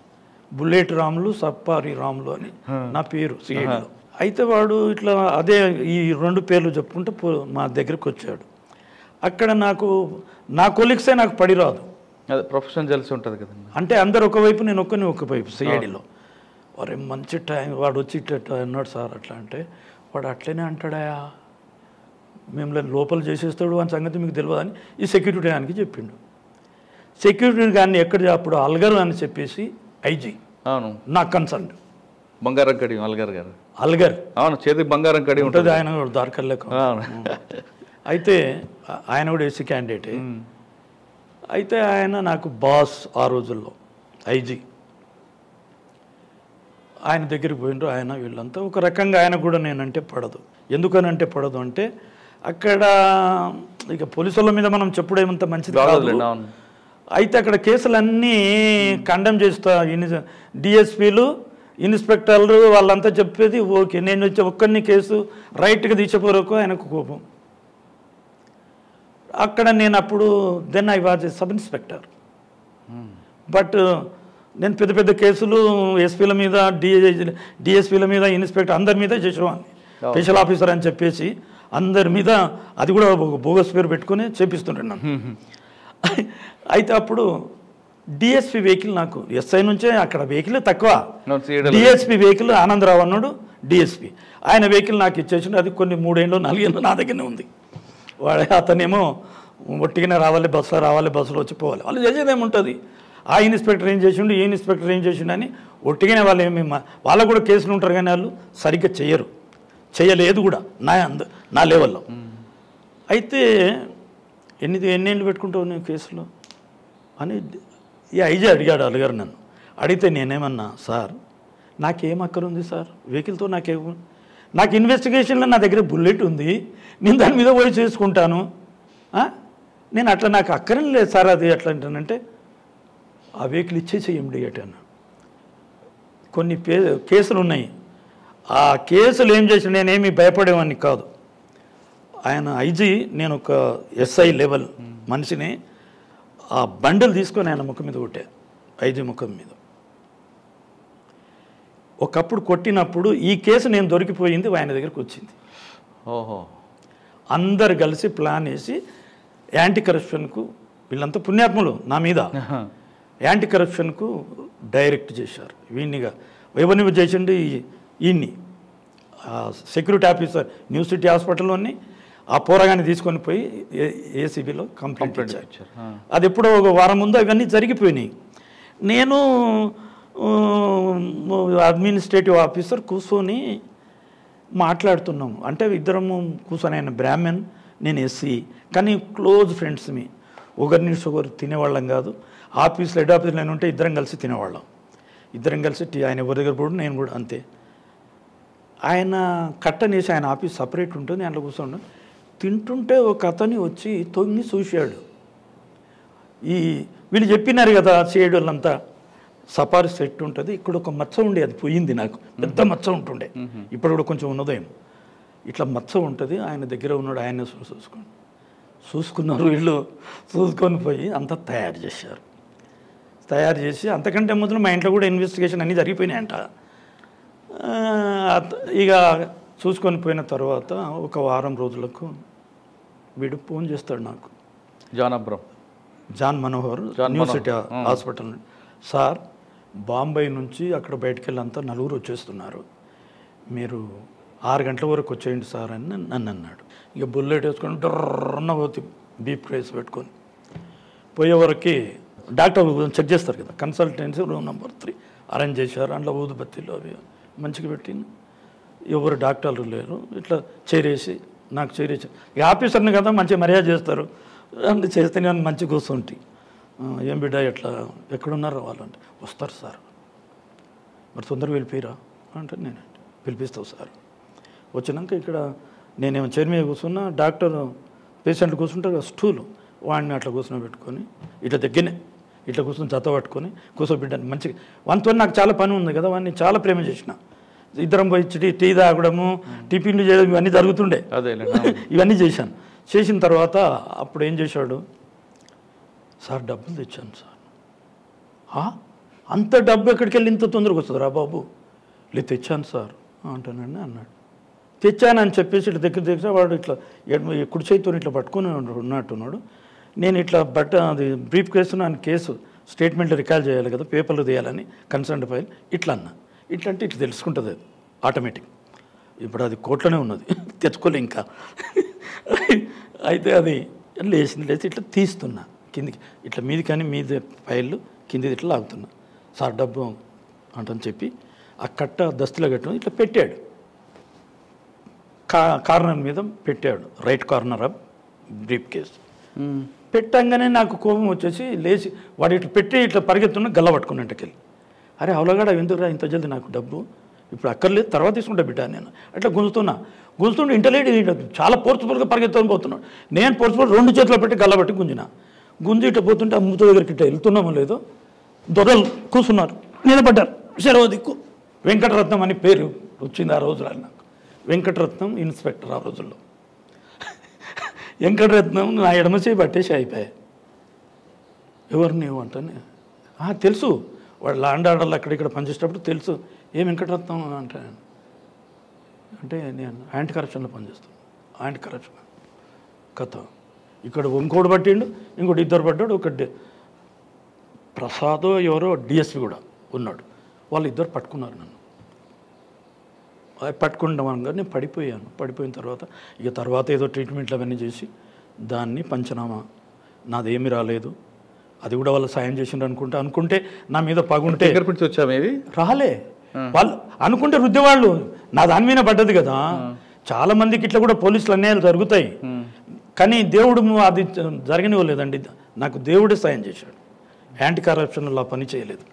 బుల్లెట్ రాములు, సఫారీ రాములు అని నా పేరు సిఐడిలో. అయితే వాడు ఇట్లా అదే ఈ 2 పేర్లు చెప్పుకుంటే మా దగ్గరికి వచ్చాడు. అక్కడ నా కొలీగ్సే నాకు పడి రాదు, అదే ప్రొఫెషన్ తెలిసి ఉంటుంది కదండి. అంటే అందరు ఒకవైపు, నేను ఒకవైపు సిఐడిలో. వారే మంచి టైం, వాడు వచ్చి ఇట్లా అన్నాడు సార్ అట్లా అంటే, వాడు అట్లనే అంటాడా, మిమ్మల్ని లోపల చేసేస్తాడు అని సంగతి మీకు తెలియదు అని ఈ సెక్యూరిటీ గానికి చెప్పిండు. సెక్యూరిటీ గారిని ఎక్కడ అప్పుడు అల్గర్ అని చెప్పేసి ఐజీ, అవును, నాకు కన్సర్న్, బంగారం కడి అల్గర్ గారు, అల్గర్, అవును, చేతికి బంగారం కడి ఉంటుంది, ఆయన దారికల్లేక అయితే ఆయన కూడా ఎస్సీ క్యాండిడేటే. అయితే ఆయన నాకు బాస్ ఆ రోజుల్లో ఐజీ. ఆయన దగ్గరికి పోయినరు. ఆయన వీళ్ళంతా ఒక రకంగా ఆయన కూడా నేనంటే పడదు. ఎందుకనంటే పడదు అంటే అక్కడ ఇక పోలీసుల మీద మనం చెప్పుడేమంత మంచిది కాదు. అయితే అక్కడ కేసులన్నీ కండెమ్ చేస్తా డిఎస్పీలు ఇన్స్పెక్టర్లు వాళ్ళంతా చెప్పేది ఓకే. నేను వచ్చి ఒక్కరిని కేసు రైట్గా తీసేపోరకు ఆయనకు కోపం. అక్కడ నేను అప్పుడు then I was sub inspector. But నేను పెద్ద పెద్ద కేసులు ఎస్పీల మీద డిఎస్పీల మీద ఇన్స్పెక్టర్ అందరి మీద చేసేవాడిని. స్పెషల్ ఆఫీసర్ అని చెప్పేసి అందరి మీద అది కూడా బోగస్ పేరు పెట్టుకుని చేపిస్తుంటాను. అయితే అప్పుడు డిఎస్పీ వెహికల్ నాకు ఎస్ఐ నుంచే అక్కడ వెహికల్ తక్కువ. డిఎస్పీ వెహికల్ ఆనందరావు అన్నాడు డిఎస్పీ. ఆయన వెహికల్ నాకు ఇచ్చేసిండు. అది కొన్ని 3 ఏళ్ళు 4 ఏళ్ళు నా దగ్గరనే ఉంది. అతనేమో ఒట్టిగానే రావాలి, బస్సులో రావాలి, బస్సులో వచ్చి పోవాలి. వాళ్ళు చేసేది ఏముంటుంది, ఆ ఇన్స్పెక్టర్ ఏం చేసిండు, ఈ ఇన్స్పెక్టర్ ఏం చేసిండు అని ఒట్టిగానే వాళ్ళు వాళ్ళకు కూడా కేసులు ఉంటారు కానీ వాళ్ళు సరిగ్గా చేయరు, చేయలేదు కూడా నా లెవెల్లో. అయితే ఎన్నేళ్ళు పెట్టుకుంటావు నేను కేసులో అని ఈ ఐజీ అడిగారు నన్ను. అడిగితే నేనేమన్నా, సార్ నాకేం అక్కరుంది సార్ వెహికల్తో, నాకు ఇన్వెస్టిగేషన్లో నా దగ్గర బుల్లెట్ ఉంది, నేను దాని మీద పోయి చేసుకుంటాను, నేను అట్లా నాకు అక్కరం లేదు సార్. అది ఎట్లా అంటానంటే ఆ వెహికల్ ఇచ్చేసి ఇమ్మీడియట్ అన్న. కొన్ని కేసులు ఉన్నాయి, ఆ కేసులు ఏం చేసి నేనేమి భయపడేవాడిని కాదు. ఆయన ఐజీ, నేను ఒక ఎస్ఐ లెవెల్ మనిషిని, ఆ బండలు తీసుకొని ఆయన ముఖం మీద కొట్టా, ఐజీ ముఖం మీద. ఒకప్పుడు కొట్టినప్పుడు ఈ కేసు నేను దొరికిపోయింది ఆయన దగ్గరికి వచ్చింది. ఓహో, అందరు కలిసి ప్లాన్ వేసి యాంటీ కరప్షన్కు, వీళ్ళంతా పుణ్యాత్ములు నా మీద, యాంటీ కరప్షన్కు డైరెక్ట్ చేశారు. వీణ్ణిగా ఎవరిని చేసిండి ఈయన్ని సెక్యూరిటీ ఆఫీసర్ న్యూ సిటీ హాస్పిటల్లోని ఆ పోరగాన్ని తీసుకొని పోయి ఏసీబీలో కంప్లైంట్ ఇచ్చారు. అది ఎప్పుడో ఒక వారం ముందు అవన్నీ జరిగిపోయినాయి. నేను అడ్మినిస్ట్రేటివ్ ఆఫీసర్ కూర్చొని మాట్లాడుతున్నాము. అంటే ఇద్దరము కూర్చొని, ఆయన బ్రాహ్మణ్, నేను ఎస్సీ, కానీ క్లోజ్ ఫ్రెండ్స్. ఒకరిని ఒకరు తినేవాళ్ళం కాదు. ఆఫీస్లో హెడ్ ఆఫీస్లో నేను ఉంటే ఇద్దరం కలిసి తినేవాళ్ళం. ఇద్దరం కలిసి ఆయన ఎవరి దగ్గర పోవడం, నేను కూడా అంతే. ఆయన కట్టనేసి ఆయన ఆఫీస్ సపరేట్ ఉంటుంది, అందులో కూర్చోండి. తింటుంటే ఒక అతని వచ్చి తొంగి చూశాడు. వీళ్ళు చెప్పినారు కదా చేయడం వాళ్ళంతా, సఫారీ సెట్ ఉంటుంది, ఇక్కడ ఒక మచ్చ ఉండే, అది పోయింది నాకు, పెద్ద మచ్చ ఉంటుండే, ఇప్పుడు కూడా కొంచెం ఉన్నదేమో, ఇట్లా మచ్చ ఉంటుంది. ఆయన దగ్గర ఉన్నాడు, ఆయన చూసుకున్నారు. వీళ్ళు చూసుకొని పోయి అంతా తయారు చేశారు. తయారు చేసి అంతకంటే ముందు మా ఇంట్లో కూడా ఇన్వెస్టిగేషన్ అన్నీ జరిగిపోయినాయంట. ఇక చూసుకొని పోయిన తర్వాత ఒక వారం రోజులకు వీడు ఫోన్ చేస్తాడు నాకు, John Manohar, new city hospital. Sir, Bombay నుంచి అక్కడ బయటకు వెళ్ళంతా 4 వచ్చేస్తున్నారు, మీరు 6 గంటల వరకు వచ్చేయండి సార్ అని నన్ను అన్నాడు. ఇక బుల్లెట్ వేసుకొని డర్రన్న పోతే బీప్ ప్రైస్ పెట్టుకొని పోయే వరకు డాక్టర్ చెక్ చేస్తారు కదా, కన్సల్టెన్సీ రూమ్ నెంబర్ 3 అరేంజ్ చేశారు. అందులో ఊదుబత్తీలు అవి మంచిగా పెట్టింది. ఎవరు డాక్టర్లు లేరు. ఇట్లా చేరేసి నాకు చేరేసి, ఇక ఆఫీసర్ని కదా మంచిగా మర్యాద చేస్తారు, అందు చేస్తే నేను మంచిగా కూర్చుంటే, ఏం బిడ్డ ఎట్లా ఎక్కడున్నారో వాళ్ళంటే, వస్తారు సార్, మరి తొందరగా వెళ్ళిపోయిరా అంటే, నేను పిలిపిస్తావు సార్. వచ్చినాక ఇక్కడ నేనేమో చైర్ మీద కూర్చున్నా, డాక్టర్ పేషెంట్లు కూర్చుంటారు కదా స్టూలు, వాడిని అట్లా కూర్చొని పెట్టుకొని ఇట్లా దగ్గరనే ఇట్లా కూర్చొని జత పట్టుకొని కూర్చోబెట్టాను మంచిగా. వానితో నాకు చాలా పని ఉంది కదా, వాడిని చాలా ప్రేమ చేసిన. ఇద్దరం పోయి టీ తాగడము, టిఫిన్లు చేయడం, ఇవన్నీ జరుగుతుండే. ఇవన్నీ చేశాను. చేసిన తర్వాత అప్పుడు ఏం చేశాడు, సార్ డబ్బులు తెచ్చాను సార్. అంత డబ్బు ఎక్కడికి వెళ్ళి ఇంత తొందరగా వస్తుంది రా బాబు? లేదు తెచ్చాను సార్ అంటానండి అన్నాడు. తెచ్చానని చెప్పేసి ఇట్లా దగ్గర వాడు ఇట్లా కుడి చేతితో ఇట్లా పట్టుకుని ఉన్నట్టున్నాడు. నేను ఇట్లా అది బ్రీఫ్ కేసు స్టేట్మెంట్లు రికార్డ్ చేయాలి కదా, పేపర్లు తీయాలని, కన్సర్న్ ఫైల్ ఇట్లా అన్నా. ఇట్లా అంటే ఇట్లా తెలుసుకుంటుంది అది ఆటోమేటిక్. ఇప్పుడు అది కోర్టులోనే ఉన్నది, తెచ్చుకోలే ఇంకా. అయితే అది లేచి ఇట్లా తీస్తున్నా కిందికి, ఇట్లా మీది కానీ మీది ఫైళ్ళు కిందిది ఇట్లా లాగుతున్నా. సార్ డబ్బు అంటని చెప్పి ఆ కట్ట దస్తులో కట్టడం ఇట్లా పెట్టాడు, కార్నర్ మీద పెట్టాడు, రైట్ కార్నర్ బ్రీఫ్ కేసు. పెట్టంగానే నాకు కోపం వచ్చేసి లేచి వాడు ఇట్లా పెట్టి ఇట్లా పరిగెత్తున్న గల్ల పట్టుకున్నట్టుకెళ్ళి, అరే అవలగాడ ఎందుకురా ఇంత జల్ది నాకు డబ్బు ఇప్పుడు అక్కర్లేదు తర్వాత తీసుకుంటా బిడ్డ నేను అట్లా గుంజుతుంటే ఇంటలేడు చాలా ఫోర్స్ఫుల్గా పరిగెత్తుకొని పోతున్నాడు. నేను ఫోర్స్ఫుల్ 2 చేతులు పెట్టి గల్ల పట్టి గుంజి ఇట్లా పోతుంటే ఆ మూత దగ్గరికి ఇట్లా వెళ్తున్నామో లేదో దొరలు కూర్చున్నారు, నిలబడ్డారు. శరవ దిక్కు వెంకటరత్నం అని పేరు వచ్చింది ఆ రోజులో నాకు. వెంకటరత్నం ఇన్స్పెక్టర్ ఆ రోజుల్లో. వెంకటరత్నం నా ఎడమ చేయి పట్టేసి అయిపోయాయి. ఎవరు నీవు అంటానే తెలుసు, వాడు ల్యాండ్ ఆర్డర్లు అక్కడిక్కడ పనిచేసేటప్పుడు తెలుసు. ఏ వెంకటరత్నం అంటాను అంటే నేను యాంటీ కరప్షన్లో పనిచేస్తాను. యాంటీ కరప్షన్ కథ ఇక్కడ ఇంకోటి పట్టిండు, ఇంకోటి 2 పడ్డాడు. ఒకటి ప్రసాదో ఎవరో డిఎస్పి కూడా ఉన్నాడు. వాళ్ళు 2 పట్టుకున్నారు నన్ను. పట్టుకుంటాం అనగా నేను పడిపోయిన తర్వాత ఏదో ట్రీట్మెంట్లు అవన్నీ చేసి దాన్ని పంచనామా నాదేమీ రాలేదు, అది కూడా వాళ్ళు సాయం చేసిండ్రు అనుకుంటే నా మీద పగుంటే వచ్చామేవి రాలే. వాళ్ళు అనుకుంటే రుద్దేవాళ్ళు నా దాని మీద పడ్డది కదా. చాలా మందికి ఇట్లా కూడా పోలీసులు అన్యాయాలు జరుగుతాయి, కానీ దేవుడు అది జరగనివ్వలేదండి. నాకు దేవుడే సాయం చేశాడు. యాంటీ కరప్షన్లో పని చేయలేదు.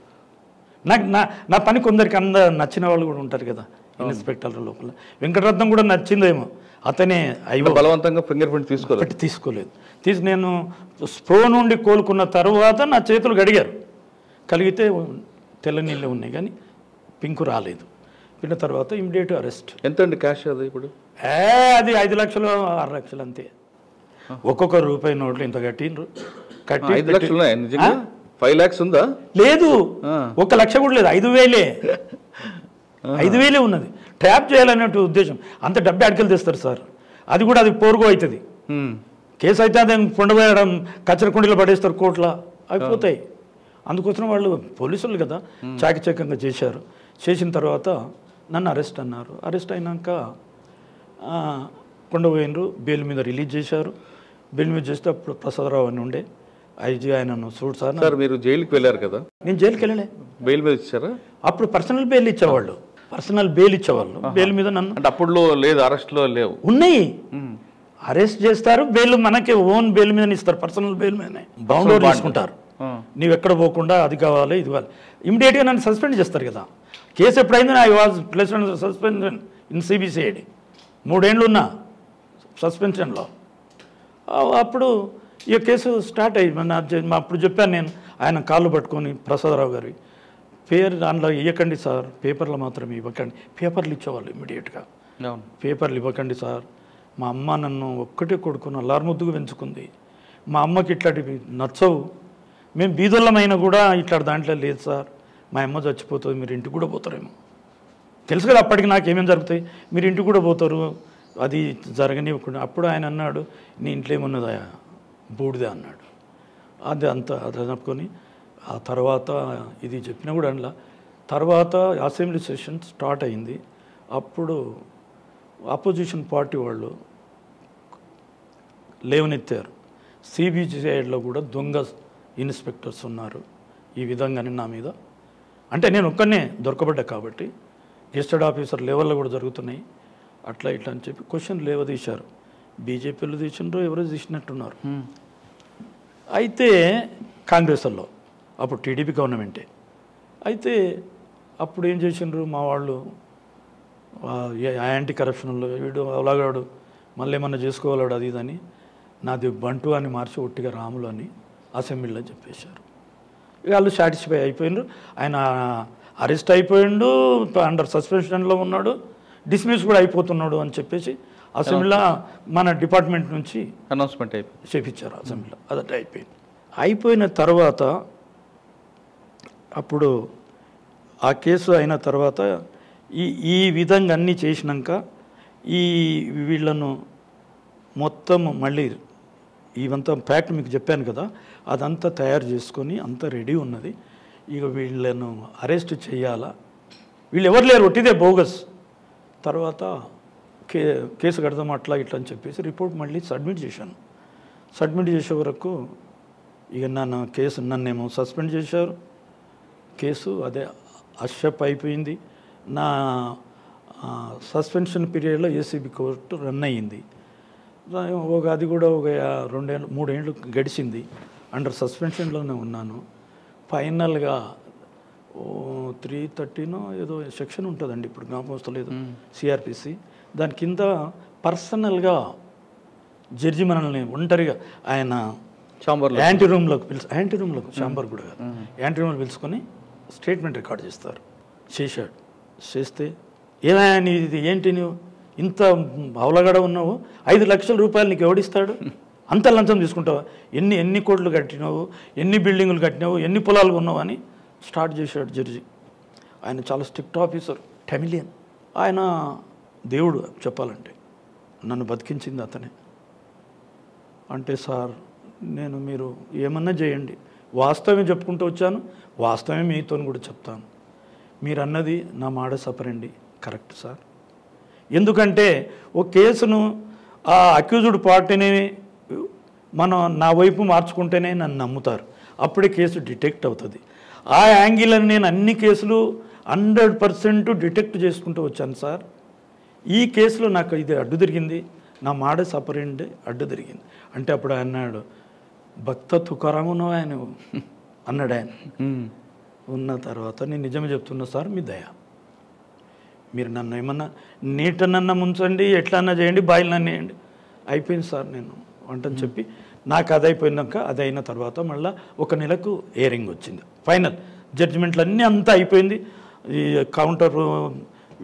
నాకు నా పని కొందరికి నచ్చిన వాళ్ళు కూడా ఉంటారు కదా ఇన్స్పెక్టర్ల లోపల. వెంకటరత్నం కూడా నచ్చిందేమో, అతనే అయ్యో బలవంతంగా ఫింగర్ ప్రింట్ తీసుకోలేదు. నేను స్ప్రో నుండి కోలుకున్న తర్వాత నా చేతులు కలిగితే తెల్ల నీళ్ళే ఉన్నాయి కానీ పింకు రాలేదు. పిన్న తర్వాత ఇమ్మీడియట్ అరెస్ట్. ఎంత అండి క్యాష్ అది ఇప్పుడు? అది 5 లక్షలు 6 లక్షలు అంతే. ఒక్కొక్క రూపాయి నోట్లు ఇంత కట్టి 5 లక్షలు 5 lakhs ఉందా? లేదు, 1 లక్ష కూడా లేదు, 5,000. 5,000 ఉన్నది. ట్యాప్ చేయాలన్నట్టు ఉద్దేశం. అంత డబ్బు అడికెళ్ళి తెస్తారు సార్. అది కూడా అది పోరుగో అవుతుంది. కేసు అయితే అదే కొండపోయడం కచ్చరకుండీలో పడేస్తారు, కోట్ల అయిపోతాయి. అందుకోసం వాళ్ళు పోలీసులు కదా చాకచక్యంగా చేశారు. చేసిన తర్వాత నన్ను అరెస్ట్ అన్నారు. అరెస్ట్ అయినాక కొండపోయినరు, బెయిల్ మీద రిలీజ్ చేశారు. బెయిల్ మీద చేస్తే అప్పుడు ప్రసాదరావు అని ఉండే ఐజీ, ఆయనను చూడు సార్ మీరు జైలుకి వెళ్ళారు కదా. నేను జైలుకి వెళ్ళలే, బెయిల్ మీద ఇచ్చారా? అప్పుడు పర్సనల్ బెయిల్ ఇచ్చేవాళ్ళు. బెయిల్ మీద నన్ను అంటే అప్పుడులో లేదు, అరెస్ట్లో లేవు, ఉన్నాయి. అరెస్ట్ చేస్తారు, బెయిల్ మనకి ఓన్ బెయిల్ మీద ఇస్తారు, పర్సనల్ బెయిల్ మీదనే బౌండరీ తీసుకుంటారు. నీవు ఎక్కడ పోకుండా అది కావాలి ఇది కావాలి. ఇమీడియట్గా నన్ను సస్పెండ్ చేస్తారు కదా. కేసు ఎప్పుడైంది I was placed suspension in CBCID. 3 ఏళ్ళు ఉన్నా సస్పెన్షన్లో. అప్పుడు ఈ కేసు స్టార్ట్ అయ్యి అప్పుడు చెప్పాను నేను, ఆయన కాళ్ళు పట్టుకొని ప్రసాదరావు గారి పేరు దాంట్లో ఇవ్వకండి సార్, పేపర్లు మాత్రమే ఇవ్వకండి. పేపర్లు ఇచ్చేవాళ్ళు ఇమ్మీడియట్గా. పేపర్లు ఇవ్వకండి సార్, మా అమ్మ నన్ను ఒక్కటే కొడుకుని అల్లారుముద్దుగా పెంచుకుంది, మా అమ్మకి ఇట్లాంటివి నచ్చవు, మేము బీదోళ్ళమైనా కూడా ఇట్లాంటి దాంట్లో లేదు సార్, మా అమ్మ చచ్చిపోతుంది, మీరు ఇంటికి కూడా పోతారేమో, తెలుసు కదా అప్పటికి నాకేమేమి జరుగుతాయి, మీరు ఇంటికి కూడా పోతారు, అది జరగనివ్వకుండా. అప్పుడు ఆయన అన్నాడు, నీ ఇంట్లో ఏమున్నదా బూడిదే అన్నాడు. అది అనుకొని ఆ తర్వాత ఇది చెప్పినా కూడా అందులో తర్వాత అసెంబ్లీ సెషన్ స్టార్ట్ అయింది. అప్పుడు అపోజిషన్ పార్టీ వాళ్ళు లేవనెత్తారు, సిబిసిఐడిలో కూడా దొంగ ఇన్స్పెక్టర్స్ ఉన్నారు ఈ విధంగానే నా మీద. అంటే నేను ఒక్కనే దొరకబడ్డా కాబట్టి గెస్టెడ్ ఆఫీసర్ లెవెల్లో కూడా జరుగుతున్నాయి అట్లా ఇట్లా అని చెప్పి క్వశ్చన్ లేవదీశారు. బీజేపీలు తీసిండ్రు, ఎవరో తీసినట్టున్నారు. అయితే కాంగ్రెస్ వాళ్ళు, అప్పుడు టీడీపీ గవర్నమెంటే. అయితే అప్పుడు ఏం చేసిండ్రు మా వాళ్ళు, యాంటీ కరప్షన్లో వీడు అవలాగాడు మళ్ళీ ఏమన్నా చేసుకోవాలాడు అది ఇదని, నాది బంటు అని మార్చి ఒట్టిగా రాములు అని అసెంబ్లీలో చెప్పేశారు. ఇక వాళ్ళు సాటిస్ఫై అయిపోయినారు. ఆయన అరెస్ట్ అయిపోయిండు, అండర్ సస్పెన్షన్లో ఉన్నాడు, డిస్మిస్ కూడా అయిపోతున్నాడు అని చెప్పేసి అసెంబ్లీలో మన డిపార్ట్మెంట్ నుంచి అనౌన్స్మెంట్ చేపించారు అసెంబ్లీలో. అదట అయిపోయింది. అయిపోయిన తర్వాత అప్పుడు ఆ కేసు అయిన తర్వాత ఈ విధంగా అన్నీ చేసినాక వీళ్ళను మొత్తం మళ్ళీ ఇవంతా ఫ్యాక్ట్ మీకు చెప్పాను కదా, అదంతా తయారు చేసుకొని అంతా రెడీ ఉన్నది. ఇక వీళ్ళను అరెస్ట్ చేయాలా, వీళ్ళు ఎవరు లేరు, ఒట్టిదే బోగస్. తర్వాత కేసు కడదాం అట్లా ఇట్లా అని చెప్పేసి రిపోర్ట్ మళ్ళీ సబ్మిట్ చేశాను. సబ్మిట్ చేసే వరకు ఇక నన్నేమో సస్పెండ్ చేశారు. కేసు అదే అషప్ అయిపోయింది. నా సస్పెన్షన్ పీరియడ్లో ఏసీబీ కోర్టు రన్ అయ్యింది. అది కూడా ఒక 2 ఏళ్ళు 3 ఏళ్ళు గడిచింది. అండర్ సస్పెన్షన్లోనే ఉన్నాను. ఫైనల్గా 313 ఏదో సెక్షన్ ఉంటుందండి, ఇప్పుడు జ్ఞాపకం వస్తలేదు, సిఆర్పిసి. దాని కింద పర్సనల్గా జడ్జి మనల్ని ఒంటరిగా ఆయన యాంటీ రూమ్లోకి ఛాంబర్ కూడా కాదు, యాంటీ రూమ్లో పిలుచుకొని స్టేట్మెంట్ రికార్డ్ చేస్తారు. చేస్తే ఏమైనా ఇది ఏంటి, నువ్వు ఇంత అవలగడ ఉన్నావు, 5 లక్షల రూపాయలు నీకు ఎవడిస్తాడు, అంత లంచం తీసుకుంటావు, ఎన్ని కోట్లు కట్టినావు, ఎన్ని బిల్డింగులు కట్టినావు, ఎన్ని పొలాలు కొన్నావు అని స్టార్ట్ చేశాడు జడ్జి. ఆయన చాలా స్ట్రిక్ట్ ఆఫీసర్, టెమిలియన్. ఆయన దేవుడు చెప్పాలంటే, నన్ను బతికించింది అతనే. అంటే సార్ మీరు ఏమన్నా చేయండి, వాస్తవమే చెప్పుకుంటూ వచ్చాను, వాస్తవమే మీతో కూడా చెప్తాను, మీరు అన్నది నా మాట సపరండి కరెక్ట్ సార్. ఎందుకంటే ఒక కేసును ఆ అక్యూజ్డ్ పార్టీని నా వైపు మార్చుకుంటేనే నన్ను నమ్ముతారు, అప్పుడే కేసు డిటెక్ట్ అవుతుంది. ఆ యాంగిల్ అని నేను అన్ని కేసులు 100% డిటెక్ట్ చేసుకుంటూ వచ్చాను సార్. ఈ కేసులో నాకు ఇది అడ్డు తిరిగింది, నా మాట సపరండి అడ్డు తిరిగింది. అంటే అప్పుడు ఆయన అన్నాడు, భక్త తుకారామును ఆయన అన్నాడు. ఆయన ఉన్న తర్వాత నేను నిజమే చెప్తున్నా సార్, మీ దయ, మీరు నన్ను ఏమన్నా నీటనన్నా ముంచండి, ఎట్లన్నా చేయండి, బాయిలన్నా వేయండి, అయిపోయింది సార్ నేను అంటని చెప్పి, నాకు అది అయిపోయినాక అది అయిన తర్వాత మళ్ళీ 1 నెలకు హియరింగ్ వచ్చింది. ఫైనల్ జడ్జిమెంట్లు అన్నీ అంతా అయిపోయింది. ఈ కౌంటర్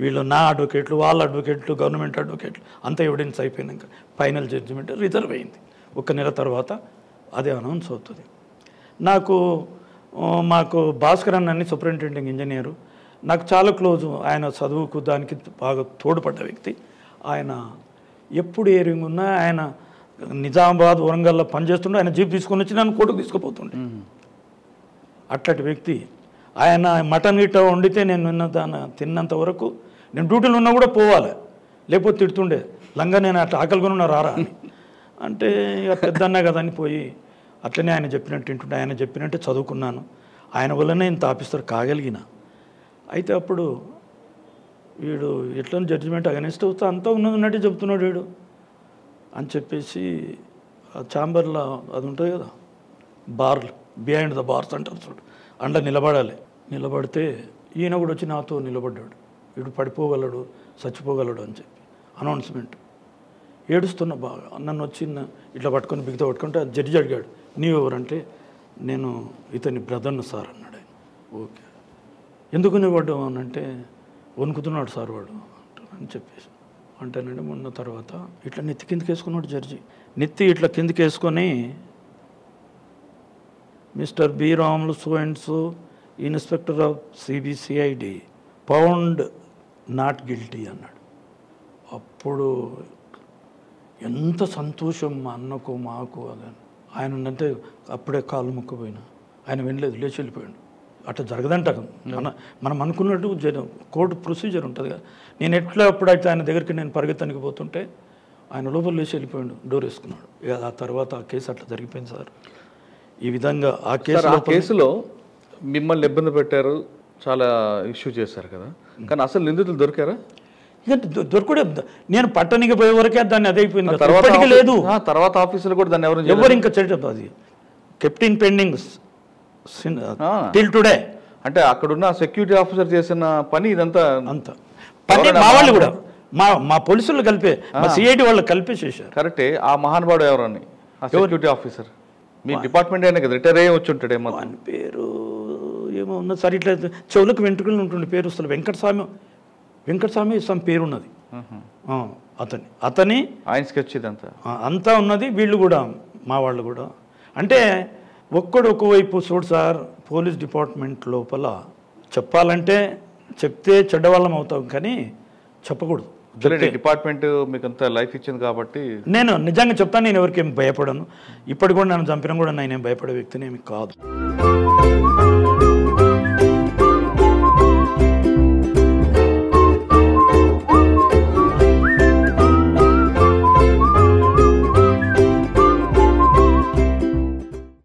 వీళ్ళు నా అడ్వకేట్లు, వాళ్ళ అడ్వకేట్లు, గవర్నమెంట్ అడ్వకేట్లు అంతా ఎవిడెన్స్ అయిపోయినాక ఫైనల్ జడ్జిమెంట్ రిజర్వ్ అయింది. 1 నెల తర్వాత అదే అనౌన్స్ అవుతుంది. మాకు భాస్కర్ అన్నని సూపరింటెండెంట్ ఇంజనీరు, నాకు చాలా క్లోజు, ఆయన చదువుకు దానికి బాగా తోడ్పడ్డ వ్యక్తి. ఆయన ఎప్పుడు హియరింగ్ ఉన్నా ఆయన నిజామాబాద్, వరంగల్లో పనిచేస్తుండే, ఆయన జీప్ తీసుకొని వచ్చి నన్ను కోర్టుకు తీసుకుపోతుండే. అట్లాంటి వ్యక్తి ఆయన. మటన్ గిట్ట వండితే నేను తిన్నంత వరకు నేను డ్యూటీలో ఉన్నా కూడా పోవాలి, లేకపోతే తిడుతుండే, లంగా నేను అట్లా ఆకలిగా రారా అని. అంటే ఇక పెద్దన్నా కదా అని పోయి అట్లనే ఆయన చెప్పినట్టు వింటుంటే, ఆయన చెప్పినట్టే చదువుకున్నాను, ఆయన వల్లనే ఇంత ఆఫీసర్ కాగలిగిన. అయితే అప్పుడు వీడు ఎట్లా జడ్జిమెంట్ అగెనిస్ట్ అవుతా అంతా ఉన్నట్టు చెప్తున్నాడు వీడు అని చెప్పేసి, ఆ ఛాంబర్లో అది ఉంటుంది కదా, బార్లు, బిహైండ్ ద బార్స్ అంటారు చూడు, అండ నిలబడితే ఈయన కూడా వచ్చి నాతో నిలబడ్డాడు. వీడు పడిపోగలడు, చచ్చిపోగలడు అని చెప్పి అనౌన్స్మెంట్. ఏడుస్తున్నా బాగా, నన్ను వచ్చి ఇట్లా పట్టుకొని బిగితో పట్టుకుంటే జడ్జి అడిగాడు, నీవు ఎవరంటే, నేను ఇతని బ్రదర్ను సార్ అన్నాడు ఆయన. ఓకే, ఎందుకు నువ్వు పడ్డావు అని అంటే, వణుకుతున్నాడు సార్ వాడు అని చెప్పేసి. అంటేనండి మొన్న తర్వాత ఇట్లా నెత్తి కిందకి వేసుకున్నాడు జడ్జి. నెత్తి ఇట్లా కిందకి వేసుకొని, mister B Ramulu so and so, inspector of CBCID, found not guilty అన్నాడు. అప్పుడు ఎంత సంతోషం మా అన్నకు మాకు. అదని ఆయన అంటే అప్పుడే కాళ్ళు మొక్కపోయినా ఆయన వినలేదు, లేచి వెళ్ళిపోయాడు. అట్లా జరగదంట. మనం అనుకున్నట్టు కోర్టు ప్రొసీజర్ ఉంటుంది కదా. నేను ఎట్లా అప్పుడైతే ఆయన దగ్గరికి నేను పరిగెత్తనికి పోతుంటే ఆయన లోపల లేచి వెళ్ళిపోయాడు, డోర్ వేసుకున్నాడు. ఇక ఆ తర్వాత ఆ కేసు అట్లా జరిగిపోయింది సార్. ఈ విధంగా ఆ కేసులో మిమ్మల్ని ఇబ్బంది పెట్టారు, చాలా ఇష్యూ చేశారు కదా, కానీ అసలు నిందితులు దొరికారా? ఇక దొరకడే, నేను పట్టణానికి పోయే వరకే దాన్ని అదే అయిపోయింది, తర్వాత లేదు. తర్వాత ఆఫీసులు కూడా దాన్ని ఎవరు ఇంకా చేయడం, అది కెప్టెన్ పెండింగ్ టిల్ టుడే. అంటే అక్కడున్న సెక్యూరిటీ ఆఫీసర్ చేసిన పని ఇదంతా అంత పని మా వాళ్ళు కూడా, మా పోలీసులు కలిపే, మా సిఐడి వాళ్ళు కలిపే చేశారు. కరెక్టే. ఆ మహానుభావుడు ఎవరని, ఆ సెక్యూరిటీ ఆఫీసర్ మీ డిపార్ట్మెంట్ అయినా కదా, రిటైర్ అయ్యి వచ్చి ఉంటాడేమో. ఆయన పేరు ఏమో ఉన్నది సార్, ఇట్లా చెవులకు వెంట్రుకలు ఉంటుండే పేరు వస్తుంది, వెంకటస్వామి సమ్ పేరు ఉన్నది. అతని ఆయన స్కెచ్ ఇదంతా అంతా ఉన్నది. వీళ్ళు కూడా మా వాళ్ళు కూడా, అంటే ఒకవైపు చూడు సార్, పోలీస్ డిపార్ట్మెంట్ లోపల చెప్పాలంటే చెప్తే చెడ్డవాళ్ళం అవుతాం, కానీ చెప్పకూడదు. డిపార్ట్మెంట్ మీకు అంత లైఫ్ ఇచ్చింది కాబట్టి నేను నిజంగా చెప్తాను, నేను ఎవరికేం భయపడను. ఇప్పటికి కూడా నన్ను చంపినా కూడా నేనేం భయపడే వ్యక్తిని ఏమి కాదు.